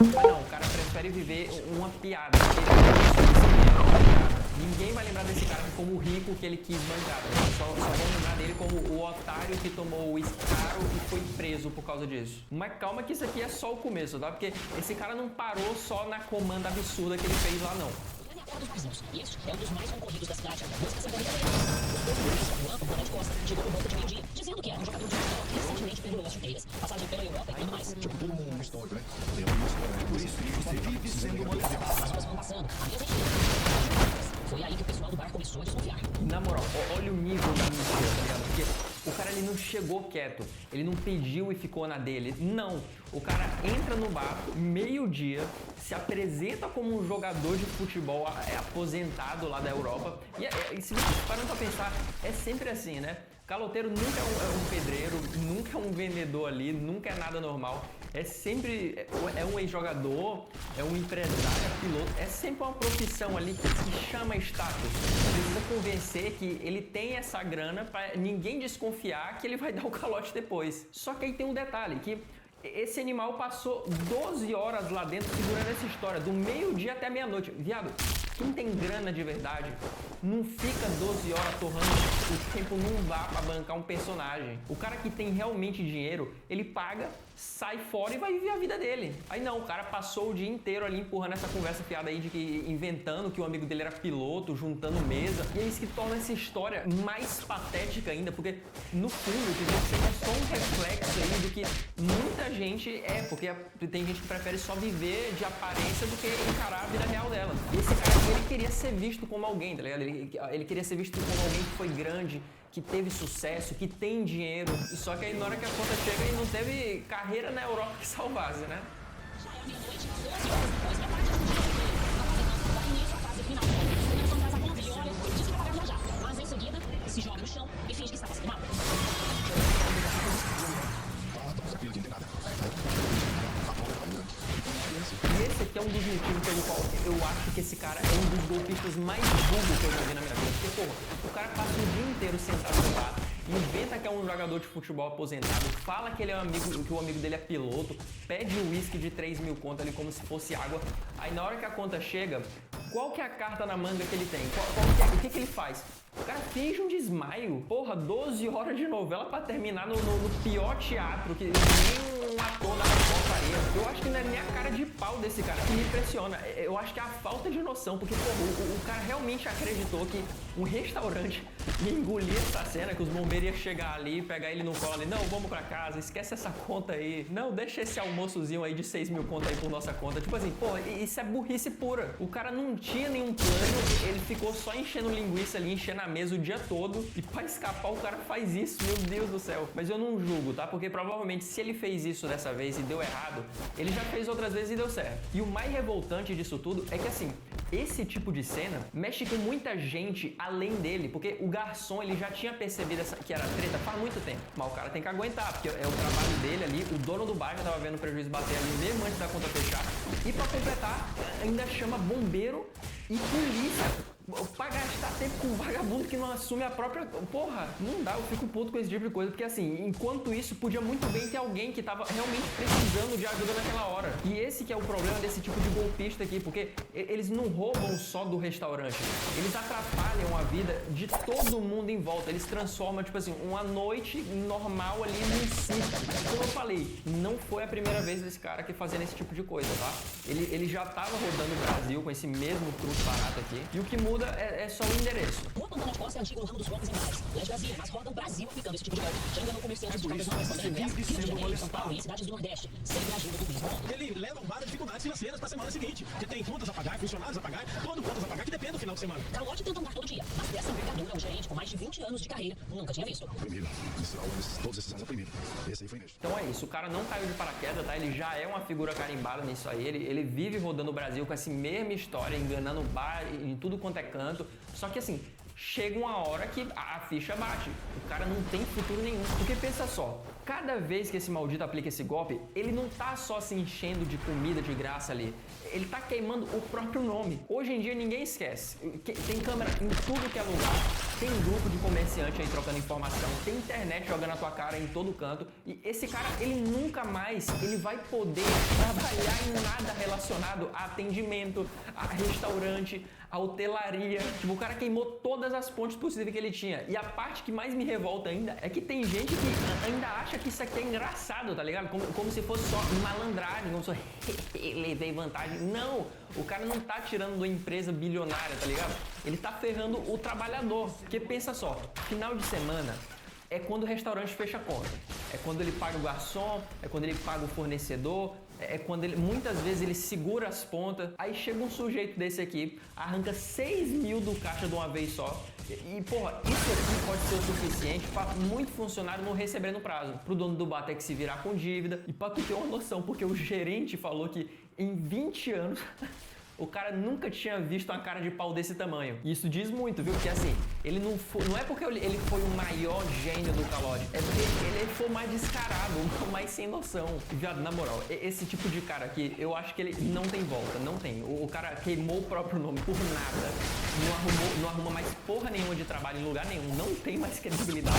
Mas não, o cara prefere viver uma piada. Ninguém vai lembrar desse cara como o rico que ele quis manjar. Só vão lembrar dele como o otário que tomou o uísque caro e foi preso por causa disso. Mas calma que isso aqui é só o começo, tá? Porque esse cara não parou só na comanda absurda que ele fez lá, não. Dos vizinhos. E este é um dos mais concorridos da cidade. Música sertaneja dele. O Bonatti Costa chegou por volta de meio-dia, dizendo que era um jogador de futebol que recentemente perdurou as chuteiras, passagem pela Europa e tudo mais. Tipo, todo mundo uma história, né? Tem uma história. Por isso que você vive sendo uma lenda. As horas foram passando, a mesa encheu. Foi aí que o pessoal do bar começou a desconfiar. Na moral, olha o nível da mentira, tá ligado? Porque o cara ele não chegou quieto, ele não pediu e ficou na dele. Não, o cara entra no bar, meio-dia, se apresenta como um jogador de futebol aposentado lá da Europa. E se você parando pra pensar, é sempre assim, né? Caloteiro nunca é um pedreiro, nunca é um vendedor ali, nunca é nada normal. É sempre um ex-jogador, é um empresário, é piloto, é sempre uma profissão ali que chama status. Precisa convencer que ele tem essa grana para ninguém desconfiar que ele vai dar o calote depois. Só que aí tem um detalhe, que esse animal passou 12 horas lá dentro segurando essa história, do meio-dia até meia-noite. Viado, quem tem grana de verdade não fica 12 horas torrando o tempo num bar pra bancar um personagem. O cara que tem realmente dinheiro, ele paga, sai fora e vai viver a vida dele. Aí não, o cara passou o dia inteiro ali empurrando essa conversa fiada aí de que inventando que o amigo dele era piloto, juntando mesa. E é isso que torna essa história mais patética ainda, porque no fundo, isso é só um reflexo aí do que muita gente é, porque tem gente que prefere só viver de aparência do que encarar a vida real dela. E esse cara aqui, ele queria ser visto como alguém, tá ligado? Ele queria ser visto como alguém que foi grande, que teve sucesso, que tem dinheiro. Só que aí na hora que a conta chega, ele não teve carreira na Europa que salvasse, né? Já é meia-noite, 12 horas depois, metade do dia inteiro. A fazenda dá início à fase final. O Nelson traz a conta e olha, diz que vai pagar viajar. Mas em seguida, se joga no chão e finge que está passando mal. E esse aqui é um dos motivos pelo qual eu acho que esse cara é um dos golpistas mais burros que eu já vi na minha vida. Porque, porra, o cara passa o dia inteiro sentado no bar, inventa que é um jogador de futebol aposentado, fala que ele é um amigo, que o amigo dele é piloto, pede um uísque de 3 mil conto ali como se fosse água. Aí na hora que a conta chega, qual que é a carta na manga que ele tem? O que ele faz? O cara finge um desmaio. Porra, 12 horas de novela pra terminar no pior teatro, que nem um ator da faria. Eu acho que não é nem a cara de pau desse cara que me impressiona. Eu acho que é a falta de noção, porque, porra, o cara realmente acreditou que um restaurante ia engolir essa cena, que os bombeiros iam chegar ali, pegar ele no colo ali. Não, vamos pra casa, esquece essa conta aí. Não, deixa esse almoçozinho aí de 6 mil conto aí por nossa conta. Tipo assim, pô, isso é burrice pura. O cara não tinha nenhum plano, ele ficou só enchendo linguiça ali, enchendo a mesa o dia todo. E pra escapar, o cara faz isso, meu Deus do céu. Mas eu não julgo, tá? Porque provavelmente se ele fez isso dessa vez e deu errado, ele já fez outras vezes e deu certo. E o mais revoltante disso tudo é que, assim, esse tipo de cena mexe com muita gente além dele, porque o garçom, ele já tinha percebido que era treta faz muito tempo. Mas o cara tem que aguentar, porque é o trabalho dele ali, o dono do bar já tava vendo o prejuízo bater ali mesmo antes da conta fechar. E pra completar, ainda chama bombeiro e polícia pra gastar tempo com um vagabundo que não assume a própria... Porra, não dá, eu fico puto com esse tipo de coisa, porque assim, enquanto isso, podia muito bem ter alguém que tava realmente precisando de ajuda naquela hora. E esse que é o problema desse tipo de golpista aqui, porque eles não roubam só do restaurante, eles atrapalham a vida de todo mundo em volta, eles transformam, tipo assim, uma noite normal ali num circo. Como eu falei, não foi a primeira vez desse cara aqui fazendo esse tipo de coisa, tá? Ele já tava rodando o Brasil com esse mesmo truque barato aqui, e o que muda é só o endereço. Rua Pantana de Costa é antigo no ramo dos golpes em bares. Lá de Brasília, mas roda o Brasil aplicando esse tipo de golpe. Já enganou comerciantes de próprias novas Rio de Janeiro, São Paulo e em cidades do Nordeste, sempre ajuda do turismo. Ele leva várias dificuldades financeiras pra semana seguinte, que tem contas a pagar, funcionários a pagar, todo contas a pagar, que depende do final de semana. Calote tenta andar todo dia, mas dessa envergadura, um gerente com mais de 20 anos de carreira nunca tinha visto. Primeiro, todos esses anos é primeiro. Esse aí foi mesmo. Então é isso, o cara não caiu de paraquedas, tá? Ele já é uma figura carimbada nisso aí, ele vive rodando o Brasil com essa mesma história, enganando o bar em tudo quanto é canto. Só que assim, chega uma hora que a ficha bate. O cara não tem futuro nenhum. Porque pensa só, cada vez que esse maldito aplica esse golpe, ele não tá só se enchendo de comida de graça ali. Ele tá queimando o próprio nome. Hoje em dia ninguém esquece. Tem câmera em tudo que é lugar. tem grupo de comerciante aí trocando informação, tem internet jogando a tua cara em todo canto, e esse cara, ele nunca mais ele vai poder trabalhar em nada relacionado a atendimento, a restaurante, a hotelaria. Tipo, o cara queimou todas as pontes possíveis que ele tinha. E a parte que mais me revolta ainda é que tem gente que ainda acha que isso aqui é engraçado, tá ligado? Como se fosse só malandragem, como se fosse levei vantagem. Não! O cara não tá tirando de uma empresa bilionária, tá ligado? Ele tá ferrando o trabalhador. Porque pensa só, final de semana é quando o restaurante fecha a conta. É quando ele paga o garçom, é quando ele paga o fornecedor, é quando ele, muitas vezes ele segura as pontas. Aí chega um sujeito desse aqui, arranca 6 mil do caixa de uma vez só. E porra, isso aqui pode ser o suficiente para muito funcionário não receber no prazo. Pro dono do bar ter que se virar com dívida. E pra tu ter uma noção, porque o gerente falou que em 20 anos... O cara nunca tinha visto uma cara de pau desse tamanho. E isso diz muito, viu? Porque assim, ele não é porque ele foi o maior gênio do calote, é porque ele foi mais descarado, mais sem noção. Viado, na moral, esse tipo de cara aqui, eu acho que ele não tem volta, não tem. O cara queimou o próprio nome por nada, não arruma mais porra nenhuma de trabalho em lugar nenhum, não tem mais credibilidade.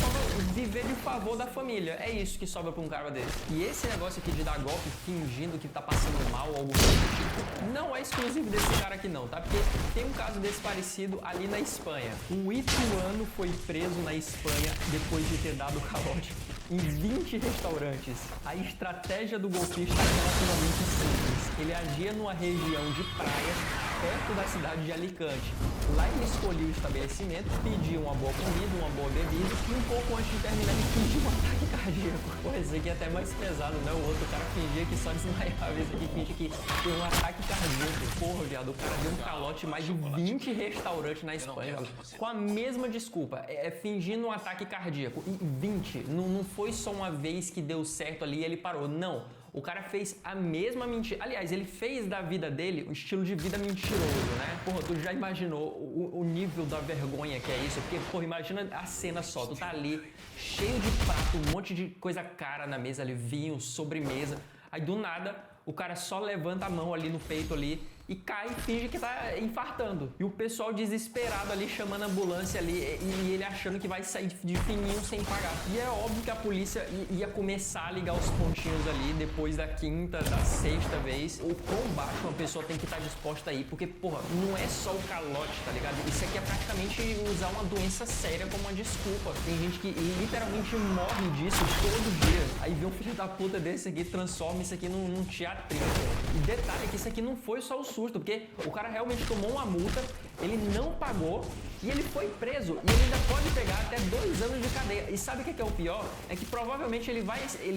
Só viver de favor da família. É isso que sobra pra um cara desse. E esse negócio aqui de dar golpe fingindo que tá passando mal ou algo do tipo, não é exclusivo desse cara aqui não, tá? Porque tem um caso desse parecido ali na Espanha. Um ituano foi preso na Espanha depois de ter dado calote em 20 restaurantes. A estratégia do golpista é relativamente simples. Ele agia numa região de praias perto da cidade de Alicante. Lá ele escolhia o estabelecimento, pedia uma boa comida, uma boa bebida e um pouco antes de terminar ele fingia um ataque cardíaco. Pô, esse aqui é até mais pesado, né? O outro cara fingia que só desmaiava, esse aqui fingia que foi um ataque cardíaco. Porra, viado, o cara deu um calote em mais de 20 restaurantes na Espanha, com a mesma desculpa, fingindo um ataque cardíaco. E 20, não foi só uma vez que deu certo ali e ele parou, não. O cara fez a mesma mentira. Aliás, ele fez da vida dele um estilo de vida mentiroso, né? Porra, tu já imaginou o nível da vergonha que é isso? Porque, porra, imagina a cena só. Tu tá ali, cheio de prato, um monte de coisa cara na mesa ali, vinho, sobremesa. Aí, do nada, o cara só levanta a mão ali no peito ali e cai e finge que tá infartando. E o pessoal desesperado ali, chamando a ambulância ali, e ele achando que vai sair de fininho sem pagar. E é óbvio que a polícia ia começar a ligar os pontinhos ali depois da quinta, da sexta vez. O quão baixo uma pessoa tem que estar disposta a ir, porque, porra, não é só o calote, tá ligado? Isso aqui é praticamente usar uma doença séria como uma desculpa. Tem gente que literalmente morre disso todo dia. Aí vê um filho da puta desse aqui, transforma isso aqui num teatrinho. E detalhe que isso aqui não foi só o susto, porque o cara realmente tomou uma multa, ele não pagou e ele foi preso. E ele ainda pode pegar até 2 anos de cadeia. E sabe o que é o pior? É que provavelmente ele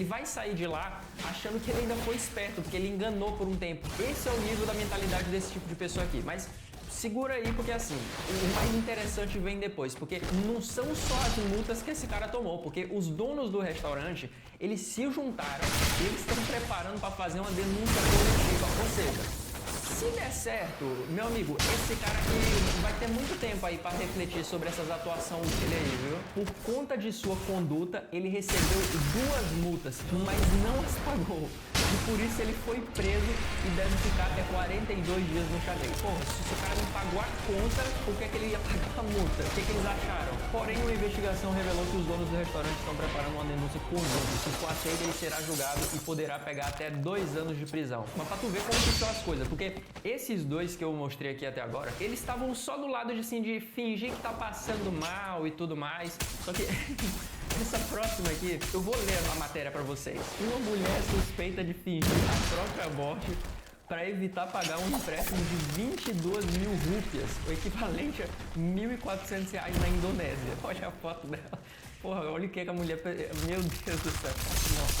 vai sair de lá achando que ele ainda foi esperto, porque ele enganou por um tempo. Esse é o nível da mentalidade desse tipo de pessoa aqui. Mas segura aí, porque assim, o mais interessante vem depois, porque não são só as multas que esse cara tomou, porque os donos do restaurante, eles se juntaram e eles estão preparando para fazer uma denúncia coletiva. Ou seja, se der certo, meu amigo, esse cara aqui vai ter muito tempo aí para refletir sobre essas atuações dele aí, viu? Por conta de sua conduta, ele recebeu 2 multas, mas não as pagou. E por isso ele foi preso e deve ficar até 42 dias no xadrez. Porra, se o cara não pagou a conta, por que ele ia pagar a multa? O que eles acharam? Porém, uma investigação revelou que os donos do restaurante estão preparando uma denúncia conjunta. Se for aceita, ele será julgado e poderá pegar até 2 anos de prisão. Mas pra tu ver como que são as coisas, porque esses 2 que eu mostrei aqui até agora, eles estavam só do lado de, assim, de fingir que tá passando mal e tudo mais. Só que essa próxima aqui, eu vou ler a matéria pra vocês. Uma mulher suspeita de fingir a própria morte para evitar pagar um empréstimo de 22 mil rúpias, o equivalente a R$1.400 na Indonésia. Olha a foto dela. Porra, olha o que a mulher... Meu Deus do céu.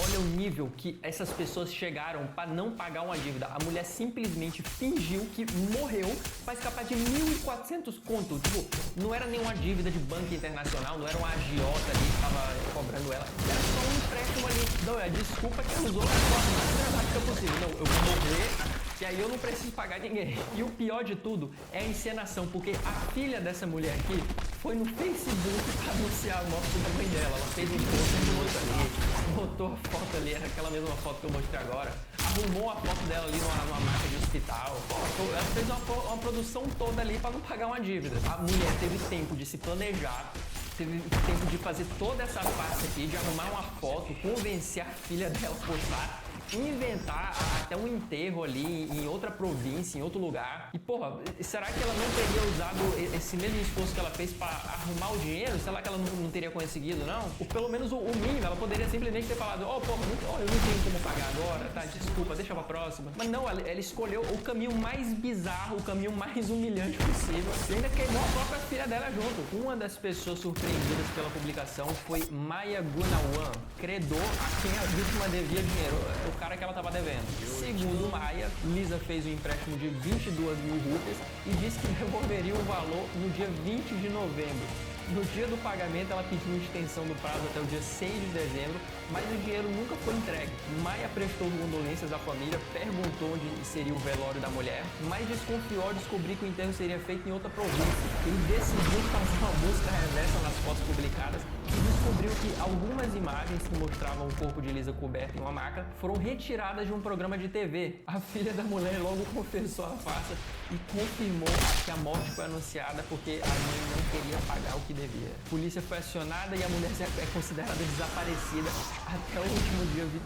Olha o nível que essas pessoas chegaram para não pagar uma dívida. A mulher simplesmente fingiu que morreu para escapar de 1.400 conto. Tipo, não era nenhuma dívida de banco internacional, não era um agiota ali que tava cobrando ela. Era só um empréstimo ali. Não, é a desculpa que ela usou da forma mais dramática possível. Não, eu vou morrer... E aí eu não preciso pagar ninguém. E o pior de tudo é a encenação, porque a filha dessa mulher aqui foi no Facebook pra anunciar a morte da mãe dela. Ela fez um post ali, botou a foto ali, era aquela mesma foto que eu mostrei agora, arrumou a foto dela ali numa marca de hospital. Pô, ela fez uma produção toda ali pra não pagar uma dívida. A mulher teve tempo de se planejar, teve tempo de fazer toda essa farsa aqui, de arrumar uma foto, convencer a filha dela a postar, inventar até um enterro ali em outra província, em outro lugar. E, porra, será que ela não teria usado esse mesmo esforço que ela fez pra arrumar o dinheiro? Será que ela não teria conseguido, não? Ou pelo menos o mínimo, ela poderia simplesmente ter falado, porra, eu não tenho como pagar agora, tá? Desculpa, deixa pra próxima. Mas não, ela escolheu o caminho mais bizarro, o caminho mais humilhante possível. E ainda queimou a própria filha dela junto. Uma das pessoas surpreendidas pela publicação foi Maya Gunawan, credor a quem a vítima devia dinheiro. O cara que ela estava devendo. Segundo Maia, Lisa fez um empréstimo de 22 mil rupias e disse que devolveria o valor no dia 20 de novembro. No dia do pagamento, ela pediu uma extensão do prazo até o dia 6 de dezembro, mas o dinheiro nunca foi entregue. Maia prestou condolências à família, perguntou onde seria o velório da mulher, mas desconfiou ao descobrir que o enterro seria feito em outra província. Ele decidiu fazer uma busca reversa nas fotos publicadas e descobriu que algumas imagens que mostravam o corpo de Lisa coberto em uma maca foram retiradas de um programa de TV. A filha da mulher logo confessou a farsa e confirmou que a morte foi anunciada porque a mãe não queria pagar o que devia. A polícia foi acionada e a mulher é considerada desaparecida até o último dia de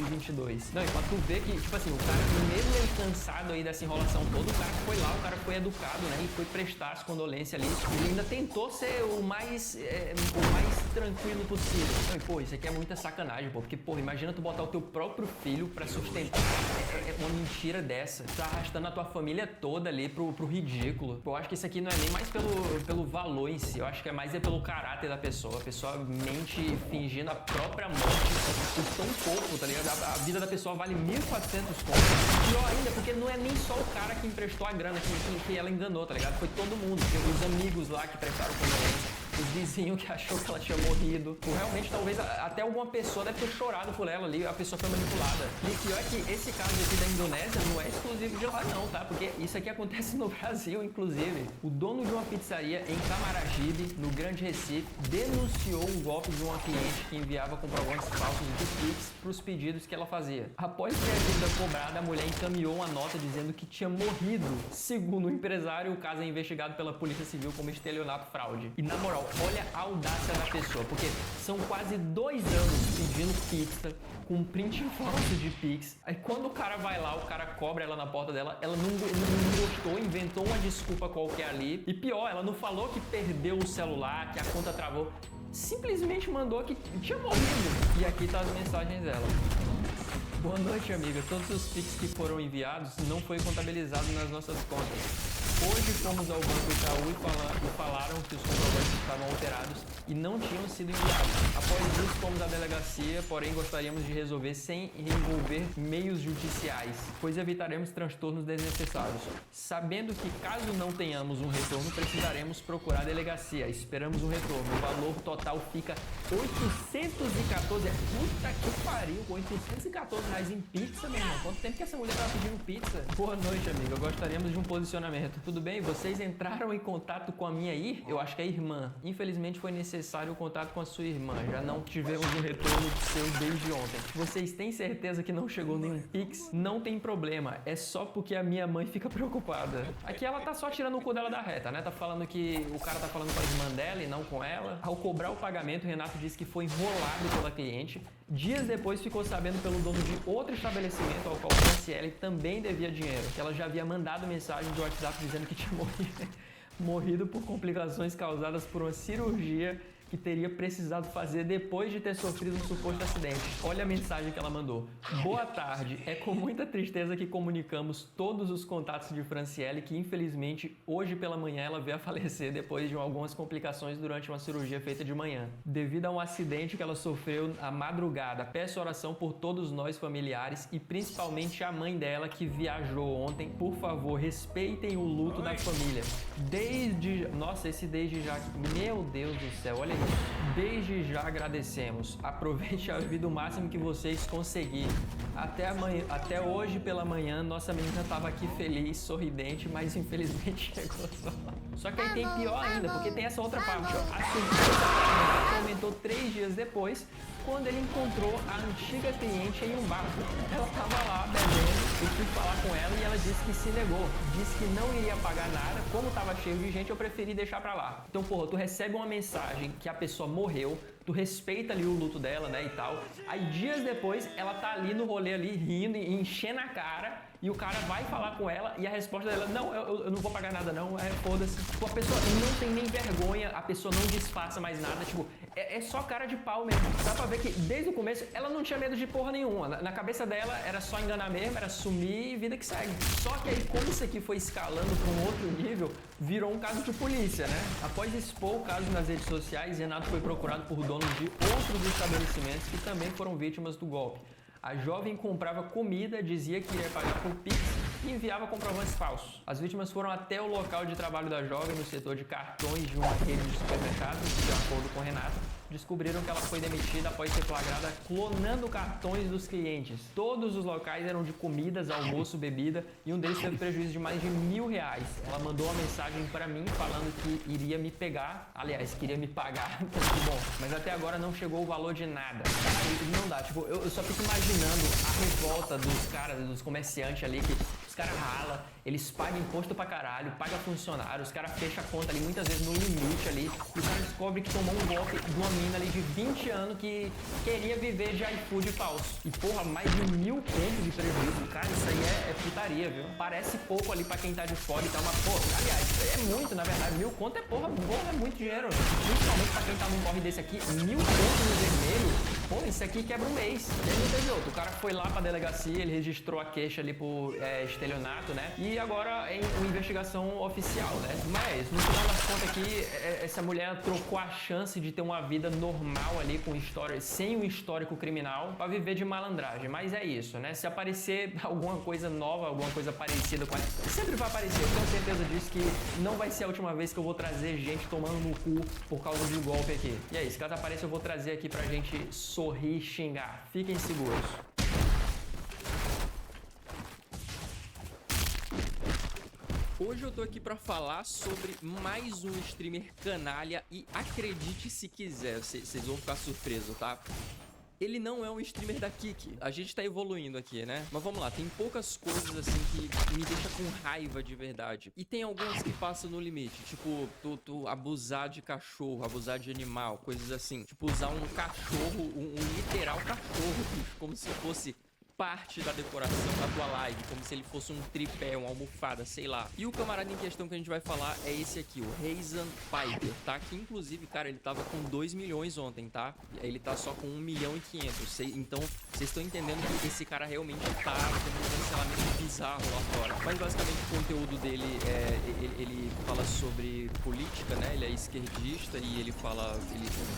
2022. Não, e pra tu ver que, tipo assim, o cara, mesmo ele cansado aí dessa enrolação toda, o cara foi lá, o cara foi educado, né? Ele foi prestar as condolências ali. Ele ainda tentou ser o mais tranquilo possível. Não, e, pô, isso aqui é muita sacanagem, pô. Porque, pô, imagina tu botar o teu próprio filho pra sustentar uma mentira dessa. Tu tá arrastando a tua família toda ali pro ridículo. Pô, eu acho que isso aqui não é nem mais pelo valor em si. Eu acho que é mais pelo caráter da pessoa. A pessoa mente fingindo a própria morte por tão pouco, tá ligado? A vida da pessoa vale 1.400 contos. Pior ainda, porque não é nem só o cara que emprestou a grana que ela enganou, tá ligado? Foi todo mundo. Os amigos lá que prestaram condolência. Os vizinhos que achou que ela tinha morrido. Ou realmente, talvez, até alguma pessoa deve ter chorado por ela ali, a pessoa foi manipulada. E o pior é que esse caso aqui da Indonésia não é exclusivo de lá não, tá? Porque isso aqui acontece no Brasil, inclusive. O dono de uma pizzaria em Camaragibe, no Grande Recife, denunciou o golpe de uma cliente que enviava comprovantes falsos de Pix para os pedidos que ela fazia. Após ter a dívida cobrada, a mulher encaminhou uma nota dizendo que tinha morrido. Segundo o empresário, o caso é investigado pela Polícia Civil como estelionato fraude. E na moral, olha a audácia da pessoa, porque são quase 2 anos pedindo pizza com print falso de Pix. Aí quando o cara vai lá, o cara cobra ela na porta dela, ela não gostou, inventou uma desculpa qualquer ali. E pior, ela não falou que perdeu o celular, que a conta travou. Simplesmente mandou que tinha morrido. E aqui tá as mensagens dela. Boa noite, amiga. Todos os Pix que foram enviados não foi contabilizado nas nossas contas. Hoje fomos ao Banco Itaú e falaram que os comprovantes estavam alterados e não tinham sido enviados. Após isso, fomos à delegacia, porém gostaríamos de resolver sem envolver meios judiciais, pois evitaremos transtornos desnecessários. Sabendo que caso não tenhamos um retorno, precisaremos procurar a delegacia. Esperamos um retorno. O valor total fica 814. Puta que pariu, 814 reais em pizza, meu irmão. Quanto tempo que essa mulher tava pedindo pizza? Boa noite, amiga. Gostaríamos de um posicionamento. Tudo bem? Vocês entraram em contato com a minha eu acho que é irmã. Infelizmente foi necessário o contato com a sua irmã. Já não tivemos um retorno seu desde ontem. Vocês têm certeza que não chegou nenhum Pix? Não tem problema. É só porque a minha mãe fica preocupada. Aqui ela tá só tirando o cu dela da reta, né? Tá falando que o cara tá falando com a irmã dela e não com ela. Ao cobrar o pagamento, o Renato disse que foi enrolado pela cliente. Dias depois ficou sabendo pelo dono de outro estabelecimento ao qual Franciele também devia dinheiro. Que ela já havia mandado mensagem de WhatsApp dizendo que tinha morrido por complicações causadas por uma cirurgia que teria precisado fazer depois de ter sofrido um suposto acidente. Olha a mensagem que ela mandou. Boa tarde, é com muita tristeza que comunicamos todos os contatos de Franciele que infelizmente hoje pela manhã ela veio a falecer depois de algumas complicações durante uma cirurgia feita de manhã. Devido a um acidente que ela sofreu à madrugada, peço oração por todos nós familiares e principalmente a mãe dela que viajou ontem. Por favor, respeitem o luto da família. Nossa, esse desde já... Meu Deus do céu, olha isso. Desde já agradecemos. Aproveite a vida o máximo que vocês conseguirem. Até hoje pela manhã, nossa menina estava aqui feliz, sorridente, mas infelizmente chegou só que aí tem pior ainda, porque tem essa outra parte, ó. A surpresa aumentou 3 dias depois, quando ele encontrou a antiga cliente em um bar. Ela estava lá bebendo, eu fui falar com ela e ela disse que se negou, disse que não iria pagar nada, como tava cheio de gente, eu preferi deixar pra lá. Então, porra, tu recebe uma mensagem que a pessoa morreu, tu respeita ali o luto dela, né, e tal. Aí dias depois, ela tá ali no rolê ali, rindo e enchendo a cara, e o cara vai falar com ela e a resposta dela, não, eu não vou pagar nada não, foda-se. Tipo, a pessoa não tem nem vergonha, a pessoa não disfarça mais nada, tipo, é só cara de pau mesmo. Dá pra ver que desde o começo ela não tinha medo de porra nenhuma. Na cabeça dela era só enganar mesmo, era sumir e vida que segue. Só que aí, como isso aqui foi escalando pra um outro nível, virou um caso de polícia, né? Após expor o caso nas redes sociais, Renato foi procurado por donos de outros estabelecimentos que também foram vítimas do golpe. A jovem comprava comida, dizia que iria pagar por Pix e enviava comprovantes falsos. As vítimas foram até o local de trabalho da jovem no setor de cartões de uma rede de supermercados, de acordo com Renato, descobriram que ela foi demitida após ser flagrada clonando cartões dos clientes. Todos os locais eram de comidas, almoço, bebida e um deles teve prejuízo de mais de R$1.000. Ela mandou uma mensagem para mim falando que iria me pegar, aliás, queria me pagar, que bom, mas até agora não chegou o valor de nada. Não dá, tipo, eu só fico imaginando a revolta dos caras, dos comerciantes ali, que os caras ralam, eles pagam imposto pra caralho, pagam funcionário, os caras fecham a conta ali muitas vezes no limite ali, e o cara descobre que tomou um golpe de uma mina ali de 20 anos que queria viver de iFood falso. E porra, mais de 1.000 contos de prejuízo. Cara, isso aí é putaria, viu? Parece pouco ali pra quem tá de fora e tal, mas porra, aliás, é muito, na verdade. 1.000 conto é porra, é muito dinheiro. Principalmente pra quem tá num corre desse aqui, 1.000 contos no vermelho. Pô, isso aqui quebra um mês. E aí não teve outro. O cara foi lá pra delegacia, ele registrou a queixa ali por estelionato, né? E agora é uma investigação oficial, né? Mas, no final das contas aqui, essa mulher trocou a chance de ter uma vida normal ali, com história, sem um histórico criminal, pra viver de malandragem. Mas é isso, né? Se aparecer alguma coisa nova, alguma coisa parecida com ela, sempre vai aparecer. Eu tenho certeza disso que não vai ser a última vez que eu vou trazer gente tomando no cu por causa de um golpe aqui. E é isso, caso apareça eu vou trazer aqui pra gente sorrir e xingar. Fiquem seguros. Hoje eu tô aqui pra falar sobre mais um streamer canalha e acredite se quiser, vocês vão ficar surpresos, tá? Ele não é um streamer da Kik. A gente tá evoluindo aqui, né? Mas vamos lá, tem poucas coisas assim que me deixa com raiva de verdade. E tem algumas que passam no limite. Tipo, tu abusar de cachorro, abusar de animal, coisas assim. Tipo, usar um cachorro, um literal cachorro, bicho, como se fosse parte da decoração da tua live, como se ele fosse um tripé, uma almofada, sei lá. E o camarada em questão que a gente vai falar é esse aqui, o Raisin Piper, tá? Que inclusive, cara, ele tava com 2 milhões ontem, tá? E aí ele tá só com 1.500.000. Então, vocês estão entendendo que esse cara realmente tá tendo um cancelamento bizarro lá fora. Mas basicamente o conteúdo dele ele fala sobre política, né? Ele é esquerdista e ele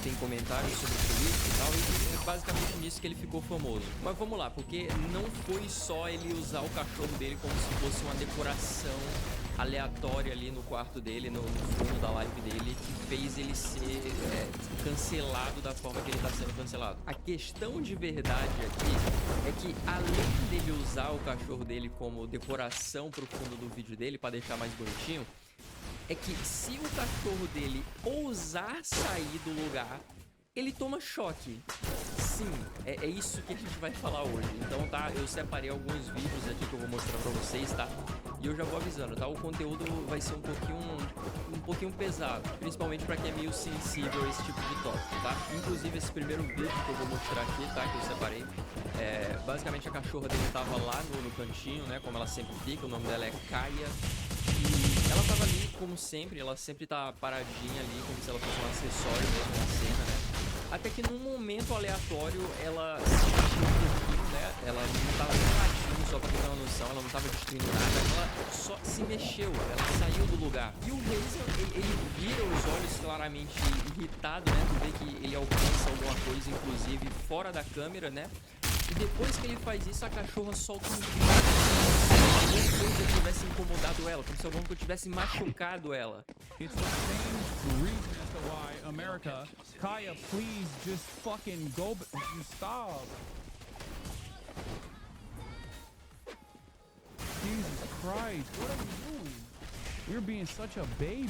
tem comentários sobre política e tal. E é basicamente nisso que ele ficou famoso. Mas vamos lá, porque não foi só ele usar o cachorro dele como se fosse uma decoração aleatória ali no quarto dele, no fundo da live dele, que fez ele ser cancelado da forma que ele tá sendo cancelado. A questão de verdade aqui é que, além dele usar o cachorro dele como decoração pro fundo do vídeo dele, pra deixar mais bonitinho, é que se o cachorro dele ousar sair do lugar, ele toma choque. Sim, é isso que a gente vai falar hoje. Então, tá, eu separei alguns vídeos aqui que eu vou mostrar pra vocês, tá? E eu já vou avisando, tá? O conteúdo vai ser um pouquinho pesado, principalmente pra quem é meio sensível a esse tipo de tópico, tá? Inclusive, esse primeiro vídeo que eu vou mostrar aqui, tá? Que eu separei. Basicamente, a cachorra dele tava lá no cantinho, né? Como ela sempre fica. O nome dela é Kaia. E ela tava ali, como sempre. Ela sempre tá paradinha ali, como se ela fosse um acessório mesmo na cena, né? Até que num momento aleatório ela se mexeu um pouquinho, né? Ela não tava nem latindo, só pra ter uma noção, ela não tava destruindo nada, ela só se mexeu, ela saiu do lugar. E o Raisin, ele vira os olhos claramente irritado, né? Tu vê que ele alcança alguma coisa, inclusive fora da câmera, né? E depois que ele faz isso, a cachorra solta um grito, como se alguma coisa tivesse incomodado ela, como se alguma coisa tivesse machucado ela. It's the same reason as to why America, Kaia, please just fucking go, just stop. Jesus Christ, what are you doing? You're being such a baby.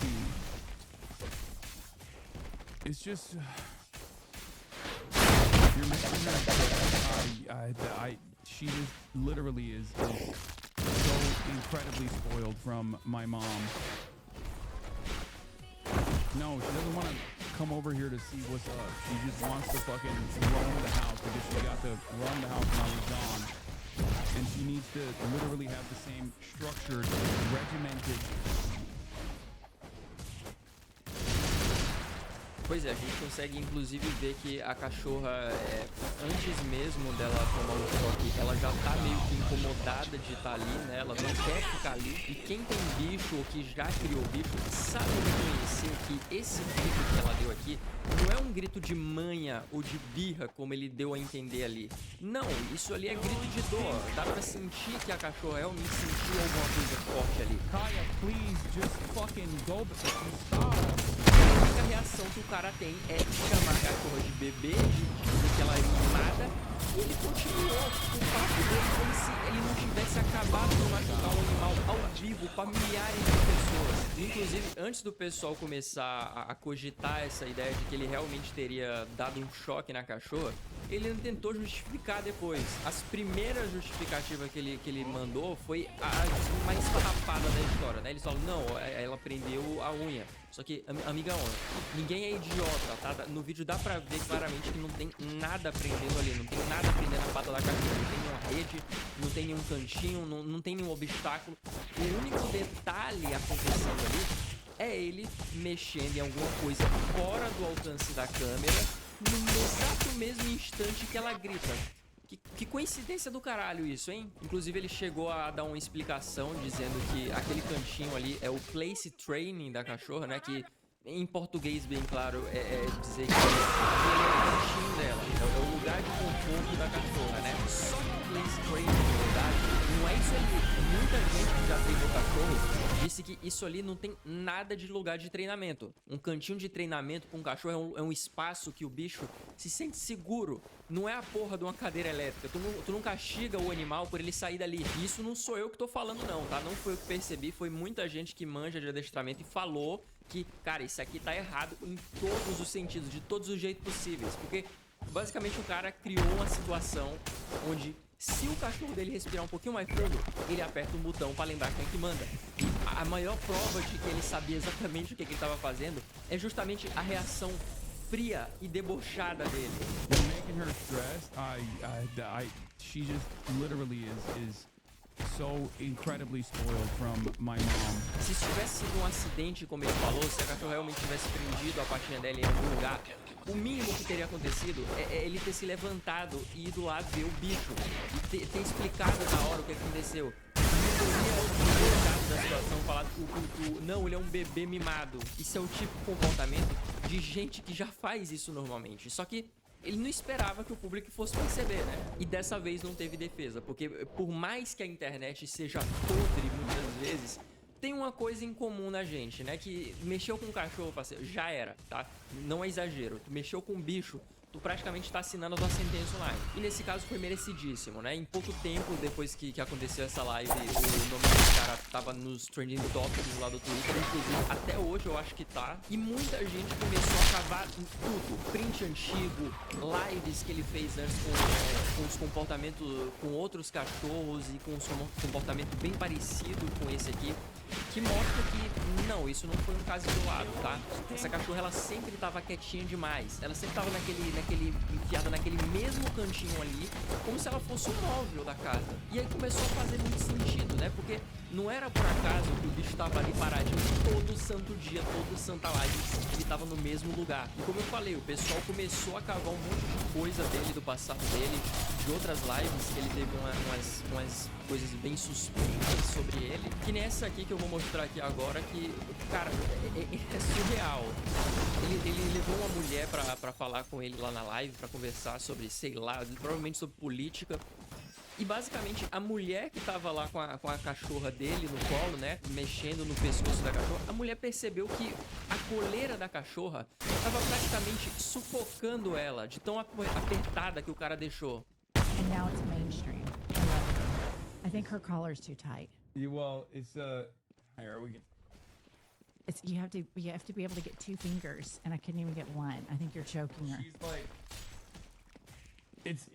It's just, she just literally is so incredibly spoiled from my mom. No, she doesn't want to come over here to see what's up. She just wants to fucking roam the house because she got to run the house when I was gone. And she needs to literally have the same structured, regimented. Pois é, a gente consegue inclusive ver que a cachorra, antes mesmo dela tomar o choque, ela já tá meio que incomodada de estar ali, né? Ela não quer ficar ali. E quem tem bicho ou que já criou bicho sabe reconhecer que esse grito que ela deu aqui não é um grito de manha ou de birra, como ele deu a entender ali. Não, isso ali é grito de dor. Dá pra sentir que a cachorra realmente sentiu alguma coisa forte ali. Kaya, please just fucking go. Stop. A única reação que o cara tem é chamar a cachorra de bebê, de dizer que ela é mimada, e ele continuou o papo dele como se ele não tivesse acabado de machucar um animal ao vivo para milhares de pessoas. Inclusive, antes do pessoal começar a cogitar essa ideia de que ele realmente teria dado um choque na cachorra, ele tentou justificar depois. As primeiras justificativas que ele mandou foi a mais farrapada da história, né? Eles falam, não, ela prendeu a unha. Só que, amigão, ninguém é idiota, tá? No vídeo dá pra ver claramente que não tem nada prendendo ali, não tem nada prendendo a pata da cachorra, não tem nenhuma rede, não tem nenhum cantinho, não tem nenhum obstáculo. O único detalhe acontecendo ali é ele mexendo em alguma coisa fora do alcance da câmera, no exato mesmo instante que ela grita. Que coincidência do caralho isso, hein? Inclusive ele chegou a dar uma explicação dizendo que aquele cantinho ali é o place training da cachorra, né? Que em português, bem claro, é dizer que ele é o cantinho dela, é o lugar de conforto da cachorra, né? Só que place training, na verdade, não é isso ali. Muita gente que já treinou cachorro disse que isso ali não tem nada de lugar de treinamento. Um cantinho de treinamento com um cachorro é um espaço que o bicho se sente seguro. Não é a porra de uma cadeira elétrica. Tu não castiga o animal por ele sair dali. Isso não sou eu que tô falando não, tá? Não foi eu que percebi. Foi muita gente que manja de adestramento e falou que, cara, isso aqui tá errado em todos os sentidos, de todos os jeitos possíveis. Porque, basicamente, o cara criou uma situação onde, se o cachorro dele respirar um pouquinho mais fundo, ele aperta um botão pra lembrar quem é que manda. E a maior prova de que ele sabia exatamente o que ele tava fazendo é justamente a reação fria e debochada dele. You're making her stressed. She just literally is so incredibly spoiled from my mom. Se isso tivesse sido um acidente, como ele falou, se a cachorra realmente tivesse prendido a patinha dela em algum lugar, o mínimo que teria acontecido é ele ter se levantado e ido lá ver o bicho e ter explicado na hora o que aconteceu. Da situação, falar não, ele é um bebê mimado. Isso é o tipo de comportamento de gente que já faz isso normalmente. Só que ele não esperava que o público fosse perceber, né? E dessa vez não teve defesa, porque por mais que a internet seja podre muitas vezes, tem uma coisa em comum na gente, né? Que mexeu com um cachorro, parceiro, já era, tá? Não é exagero. Tu mexeu com um bicho, tu praticamente tá assinando a tua sentença online. E nesse caso foi merecidíssimo, né? Em pouco tempo depois que aconteceu essa live, o nome desse cara tava nos trending topics lá do Twitter. Inclusive, até hoje eu acho que tá. E muita gente começou a cavar em tudo. Print antigo, lives que ele fez antes com os comportamentos com outros cachorros e com um comportamento bem parecido com esse aqui. Que mostra que, não, isso não foi um caso isolado, tá? Essa cachorra, ela sempre tava quietinha demais. Ela sempre tava enfiada naquele mesmo cantinho ali, como se ela fosse um móvel da casa. E aí começou a fazer muito sentido, né? Porque não era por acaso que o bicho tava ali paradinho todo santo dia, todo santa live, ele tava no mesmo lugar. E como eu falei, o pessoal começou a cavar um monte de coisa dele, do passado dele, de outras lives, que ele teve umas coisas bem suspeitas sobre ele. Que nem essa aqui que eu vou mostrar aqui agora, que, cara, é surreal. Ele levou uma mulher pra falar com ele lá na live, pra conversar sobre, sei lá, provavelmente sobre política. E basicamente a mulher que tava lá com a cachorra dele no colo, né, mexendo no pescoço da cachorra, a mulher percebeu que a coleira da cachorra tava praticamente sufocando ela, de tão apertada que o cara deixou. And now it's mainstream. I think her collar's too tight. Well, it's here we go. You have to be able to get 2 fingers, and I couldn't even get one. I think you're choking her. She's like, It's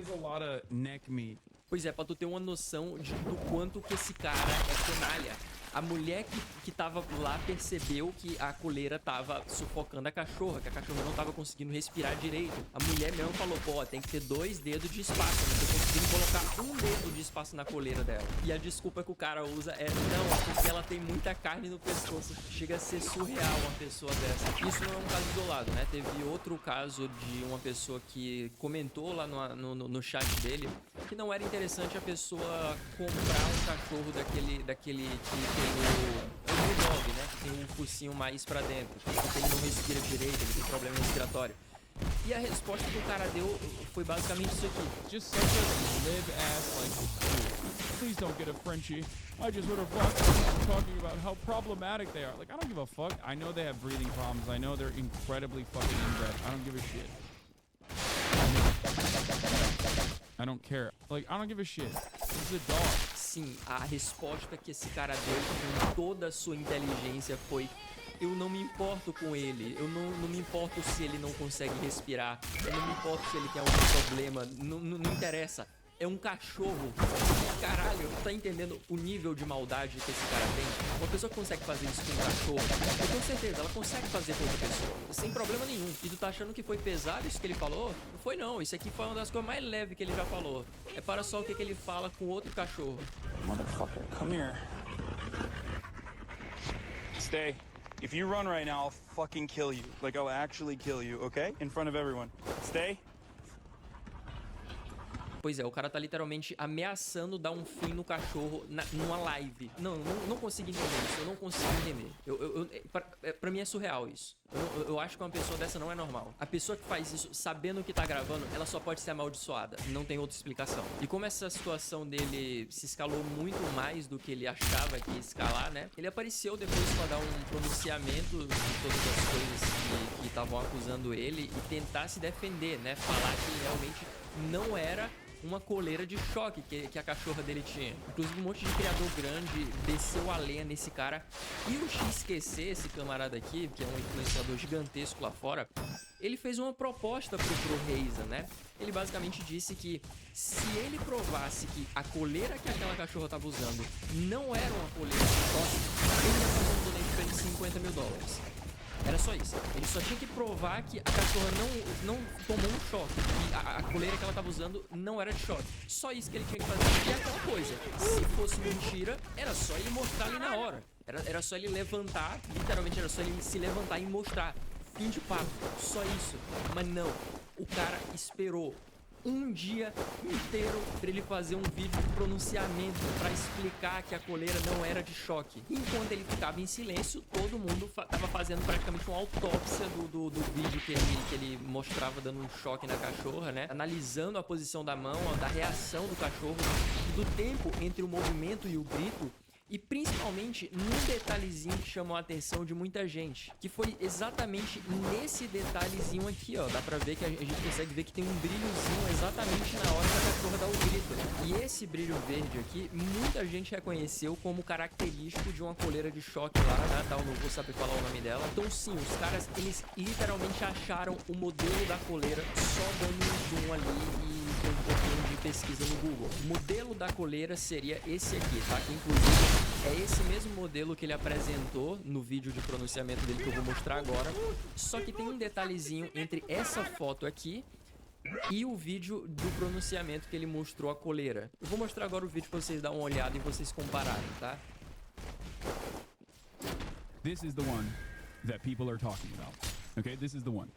a lot of neck meat. Pois é, pra tu ter uma noção do quanto que esse cara é canalha. A mulher que tava lá percebeu que a coleira tava sufocando a cachorra, que a cachorra não tava conseguindo respirar direito. A mulher mesmo falou, pô, tem que ter 2 dedos de espaço, não tô conseguindo colocar 1 dedo de espaço na coleira dela. E a desculpa que o cara usa é, não, é porque ela tem muita carne no pescoço. Chega a ser surreal uma pessoa dessa. Isso não é um caso isolado, né? Teve outro caso de uma pessoa que comentou lá no chat dele que não era interessante a pessoa comprar um cachorro daquele que tem o bulldog, né? Que tem um focinho mais pra dentro. Porque ele não respira direito, ele tem problema respiratório. E a resposta que o cara deu foi basicamente isso aqui. Just such a live ass like, please don't get a Frenchie. I just would have fucked talking about how problematic they are. Like, I don't give a fuck. I know they have breathing problems. I know they're incredibly fucking inbred. I don't give a shit. I don't care. Like, I don't give a shit. This is a dog. Sim, a resposta que esse cara deu com toda a sua inteligência foi: eu não me importo com ele, eu não me importo se ele não consegue respirar, eu não me importo se ele tem algum problema, não interessa. É um cachorro. Caralho, tá entendendo o nível de maldade que esse cara tem? Uma pessoa que consegue fazer isso com um cachorro, eu tenho certeza, ela consegue fazer com outra pessoa, sem problema nenhum. E tu tá achando que foi pesado isso que ele falou? Não foi não, isso aqui foi uma das coisas mais leves que ele já falou. É para só o que ele fala com outro cachorro. Motherfucker, come here. Stay. If you run right now, I'll fucking kill you. Like, I'll actually kill you, okay? In front of everyone. Stay. Pois é, o cara tá literalmente ameaçando dar um fim no cachorro numa live. Não consigo entender isso, eu não consigo entender. Pra mim é surreal isso. Eu acho que uma pessoa dessa não é normal. A pessoa que faz isso sabendo que tá gravando, ela só pode ser amaldiçoada. Não tem outra explicação. E como essa situação dele se escalou muito mais do que ele achava que ia escalar, né? Ele apareceu depois pra dar um pronunciamento de todas as coisas que estavam acusando ele e tentar se defender, né? Falar que realmente não era uma coleira de choque que a cachorra dele tinha. Inclusive um monte de criador grande desceu a lenha nesse cara. E o XQC, esse camarada aqui, que é um influenciador gigantesco lá fora, ele fez uma proposta pro Reiza, né? Ele basicamente disse que se ele provasse que a coleira que aquela cachorra tava usando não era uma coleira de choque, ele ia fazer um donate pra ele de $50 mil. Era só isso. Ele só tinha que provar que a cachorra não tomou um choque. E a coleira que ela tava usando não era de choque. Só isso que ele tinha que fazer. E aquela coisa, se fosse mentira, era só ele mostrar ali na hora. Era só ele levantar, literalmente era só ele se levantar e mostrar. Fim de papo. Só isso. Mas não. O cara esperou um dia inteiro pra ele fazer um vídeo de pronunciamento pra explicar que a coleira não era de choque. Enquanto ele ficava em silêncio, todo mundo tava fazendo praticamente uma autópsia do vídeo que ele mostrava dando um choque na cachorra, né? Analisando a posição da mão, da reação do cachorro, do tempo entre o movimento e o grito. E principalmente num detalhezinho que chamou a atenção de muita gente, que foi exatamente nesse detalhezinho aqui, ó. Dá pra ver que a gente consegue ver que tem um brilhozinho exatamente na hora que a cachorra dá o grito, né? E esse brilho verde aqui, muita gente reconheceu como característico de uma coleira de choque lá, né? Tá, eu não vou saber falar o nome dela. Então sim, os caras, eles literalmente acharam o modelo da coleira só dando um zoom ali e um pouquinho de pesquisa no Google. O modelo da coleira seria esse aqui, tá? Que inclusive é esse mesmo modelo que ele apresentou no vídeo de pronunciamento dele que eu vou mostrar agora. Só que tem um detalhezinho entre essa foto aqui e o vídeo do pronunciamento que ele mostrou a coleira. Eu vou mostrar agora o vídeo pra vocês darem uma olhada e vocês compararem, tá? This is the one that people are talking about. Okay, this is the one.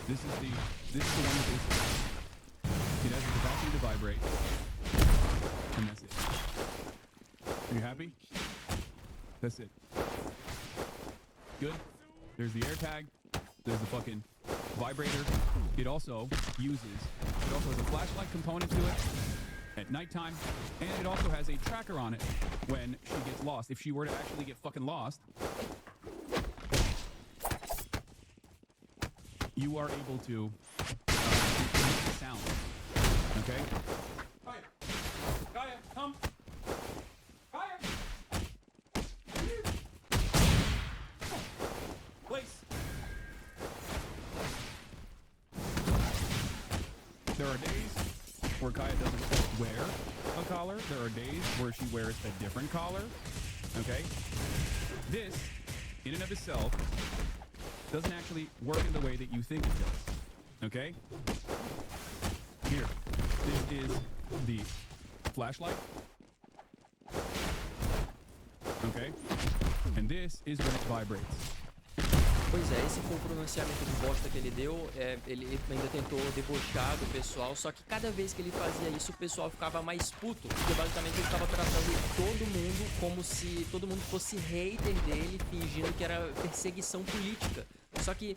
This is the one that they... It has the capacity to vibrate. And that's it. Are you happy? That's it. Good. There's the air tag. There's the fucking vibrator. It also has a flashlight component to it at nighttime. And it also has a tracker on it when she gets lost. If she were to actually get fucking lost, you are able to make the sound. Okay? Kaya, come. Kaya. Please. There are days where Kaya doesn't wear a collar. There are days where she wears a different collar. Okay? This, in and of itself, doesn't actually work in the way that you think it does. Okay? Here. This is the flashlight. Okay? And this is when it vibrates. Pois é, esse foi o pronunciamento de bosta que ele deu. Ele ainda tentou debochar do pessoal, só que cada vez que ele fazia isso, o pessoal ficava mais puto, porque basicamente ele estava tratando todo mundo como se todo mundo fosse hater dele, fingindo que era perseguição política. Só que,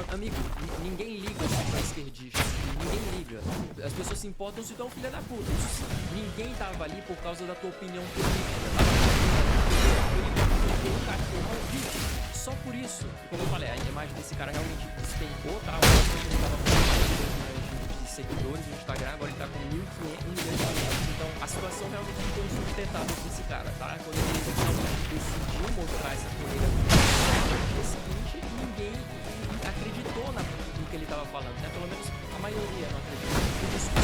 amigo, ninguém liga se tu é esquerdista. Ninguém liga. As pessoas se importam se tu é um filho da puta. Isso sim. Ninguém tava ali por causa da tua opinião política. Ele um cachorro ao vivo. Só por isso, como eu falei, a imagem desse cara realmente despencou, tá? Ele tava com 2 milhões de seguidores no Instagram, agora ele tá com 1 milhão de seguidores. Então a situação realmente ficou insustentável pra esse cara, tá? Quando ele finalmente decidiu mostrar essa corrida no dia seguinte, ninguém acreditou no que ele tava falando, né? Pelo menos a maioria não acreditou. O discurso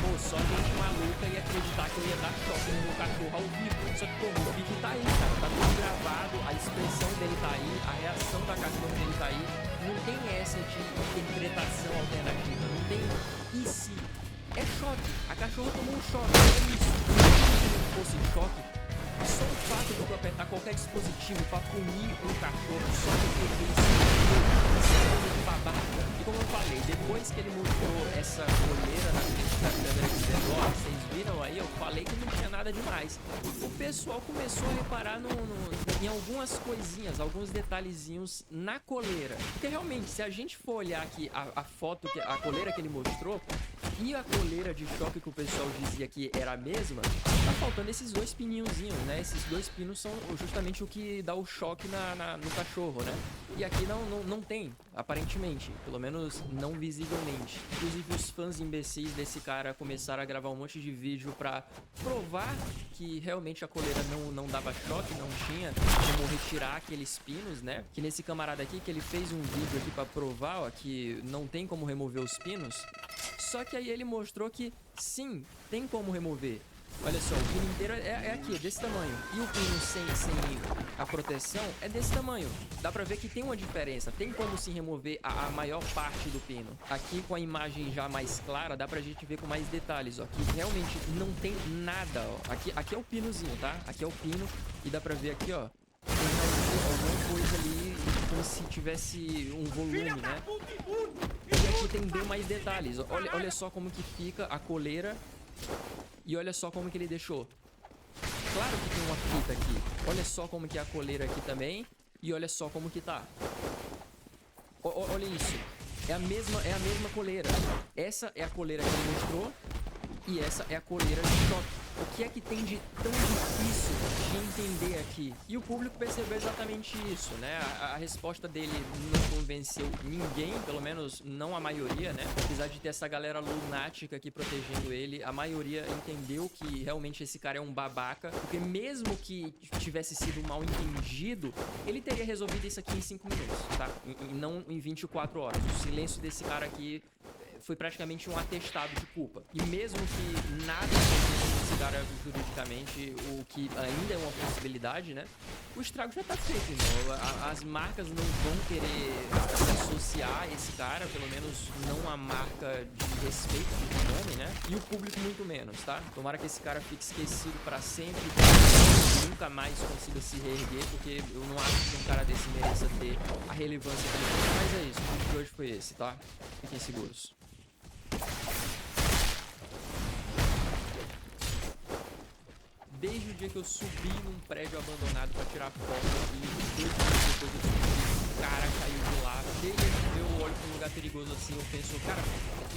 pô, só gente maluca ia acreditar que eu ia dar choque no meu cachorro ao vivo. Só que, pô, o vídeo tá aí, cara. Tá tudo gravado, a expressão dele tá aí, a reação da cachorra dele tá aí. Não tem essa de interpretação alternativa. Não tem e se. É choque. A cachorra tomou um choque. É isso. Se não fosse choque, só o fato de eu apertar qualquer dispositivo pra punir um cachorro só porque ele isso é coisa de babaca. E como eu falei, depois que ele mostrou essa coleira na frente da câmera de redor, vocês viram aí, eu falei que não tinha nada demais. O pessoal começou a reparar em algumas coisinhas, alguns detalhezinhos na coleira. Porque realmente, se a gente for olhar aqui a foto, a coleira que ele mostrou, e a coleira de choque que o pessoal dizia que era a mesma, tá faltando esses 2 pininhozinhos, né? Esses 2 pinos são justamente o que dá o choque no cachorro, né? E aqui não tem, aparentemente. Pelo menos não visivelmente. Inclusive os fãs imbecis desse cara começaram a gravar um monte de vídeo pra provar que realmente a coleira não dava choque, não tinha como retirar aqueles pinos, né? Que nesse camarada aqui, que ele fez um vídeo aqui pra provar, ó, que não tem como remover os pinos. Só que aí ele mostrou que sim, tem como remover. Olha só, o pino inteiro é aqui, desse tamanho. E o pino sem a proteção é desse tamanho. Dá pra ver que tem uma diferença. Tem como se remover a maior parte do pino. Aqui com a imagem já mais clara, dá pra gente ver com mais detalhes, ó. Que realmente não tem nada, ó. Aqui é o pinozinho, tá? Aqui é o pino. E dá pra ver aqui, ó. Tem alguma coisa ali como se tivesse um volume, né? E aqui tem bem mais detalhes. Olha só como que fica a coleira. E olha só como que ele deixou. Claro que tem uma fita aqui. Olha só como que é a coleira aqui também. E olha só como que tá. Olha isso. É a mesma coleira. Essa é a coleira que ele mostrou. E essa é a coleira de choque. O que é que tem de tão difícil de entender aqui? E o público percebeu exatamente isso, né? A resposta dele não convenceu ninguém, pelo menos não a maioria, né? Apesar de ter essa galera lunática aqui protegendo ele, a maioria entendeu que realmente esse cara é um babaca, porque mesmo que tivesse sido mal entendido, ele teria resolvido isso aqui em 5 minutos, tá? E não em 24 horas. O silêncio desse cara aqui foi praticamente um atestado de culpa. E mesmo que nada esse cara juridicamente, o que ainda é uma possibilidade, né? O estrago já tá feito, irmão. As marcas não vão querer se associar a esse cara, pelo menos não a marca de respeito de nome, né? E o público muito menos, tá? Tomara que esse cara fique esquecido pra sempre, que nunca mais consiga se reerguer, porque eu não acho que um cara desse mereça ter a relevância que ele tem. Mas é isso, o vídeo de hoje foi esse, tá? Fiquem seguros. Desde o dia que eu subi num prédio abandonado pra tirar foto e 2 dias depois eu descobri que o cara caiu de lá. Desde que eu olho pra um lugar perigoso assim, eu penso, cara,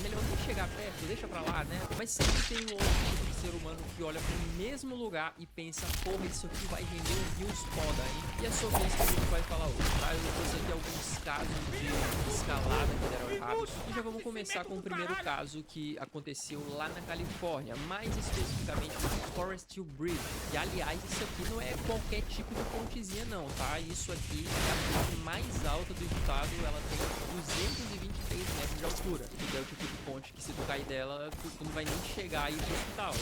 melhor não chegar perto, deixa pra lá, né? Mas sempre tem um outro tipo de ser humano que olha pro mesmo lugar e pensa, porra, isso aqui vai render um views foda, hein? E é sobre isso que a gente vai falar hoje, tá? Eu trouxe aqui alguns casos de escalada que deram errados. E já vamos começar com o primeiro caso que aconteceu lá na Califórnia, mais especificamente no Forest Hill Bridge. E aliás, isso aqui não é qualquer tipo de pontezinha não, tá? Isso aqui é a ponte mais alta do estado, ela tem 223 metros de altura, que é o tipo de ponte que se tu cair dela, tu não vai nem chegar aí pro hospital,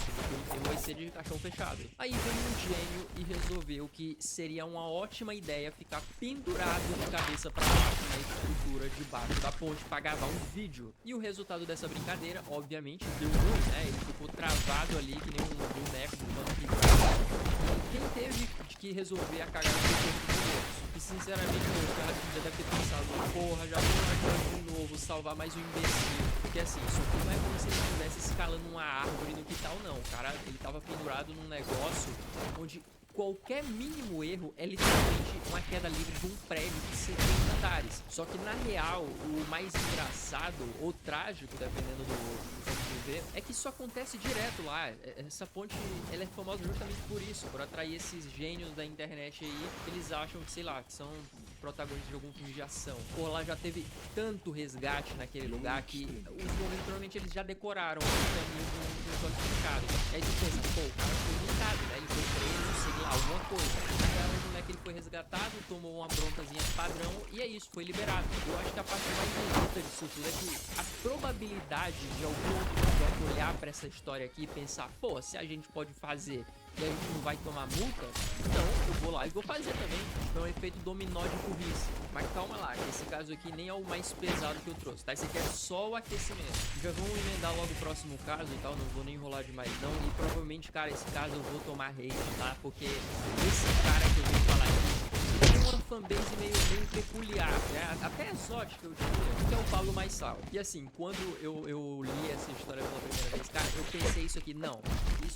porque o vai ser de caixão fechado. Aí veio um gênio e resolveu que seria uma ótima ideia ficar pendurado de cabeça para baixo na estrutura debaixo da ponte para gravar um vídeo. E o resultado dessa brincadeira, obviamente, deu ruim, né? Ele ficou travado ali que nem um boneco do banco de trás. Quem teve que resolver a cagada do corpo e sinceramente o cara já deve ter pensado, porra, já vou de novo salvar mais um imbecil. Porque assim, isso aqui não é como se ele estivesse escalando uma árvore no quintal, não. O cara, ele tava pendurado num negócio onde qualquer mínimo erro é literalmente uma queda livre de um prédio de 70 andares. Só que na real, o mais engraçado ou trágico, dependendo do ponto de ver, é que isso acontece direto lá. Essa ponte, ela é famosa justamente por isso, por atrair esses gênios da internet aí, que eles acham que, sei lá, que são protagonistas de algum filme de ação. Por lá já teve tanto resgate naquele lugar que os governos provavelmente eles já decoraram o caminho do classificado. E aí tu pensa, pô, o cara foi multado, né? Ele foi preso, sei lá, alguma coisa. Na real, o moleque ele foi resgatado, tomou uma broncazinha padrão e é isso, foi liberado. Eu acho que a parte mais bonita disso tudo é que a probabilidade de algum outro sujeito olhar pra essa história aqui e pensar, pô, se a gente pode fazer e a gente não vai tomar multa, então eu vou lá e vou fazer também. É um efeito dominó de burrice. Mas calma lá, que esse caso aqui nem é o mais pesado que eu trouxe, tá? Esse aqui é só o aquecimento. Já vamos emendar logo o próximo caso e tal, não vou nem enrolar demais não. E provavelmente, cara, esse caso eu vou tomar hate, tá? Porque esse cara que eu vim falar aqui tem uma fanbase meio peculiar, né? Até é sorte que eu diria, que é o Pablo Maissal. E assim, quando eu li essa história pela primeira vez, cara, eu pensei isso aqui, não, isso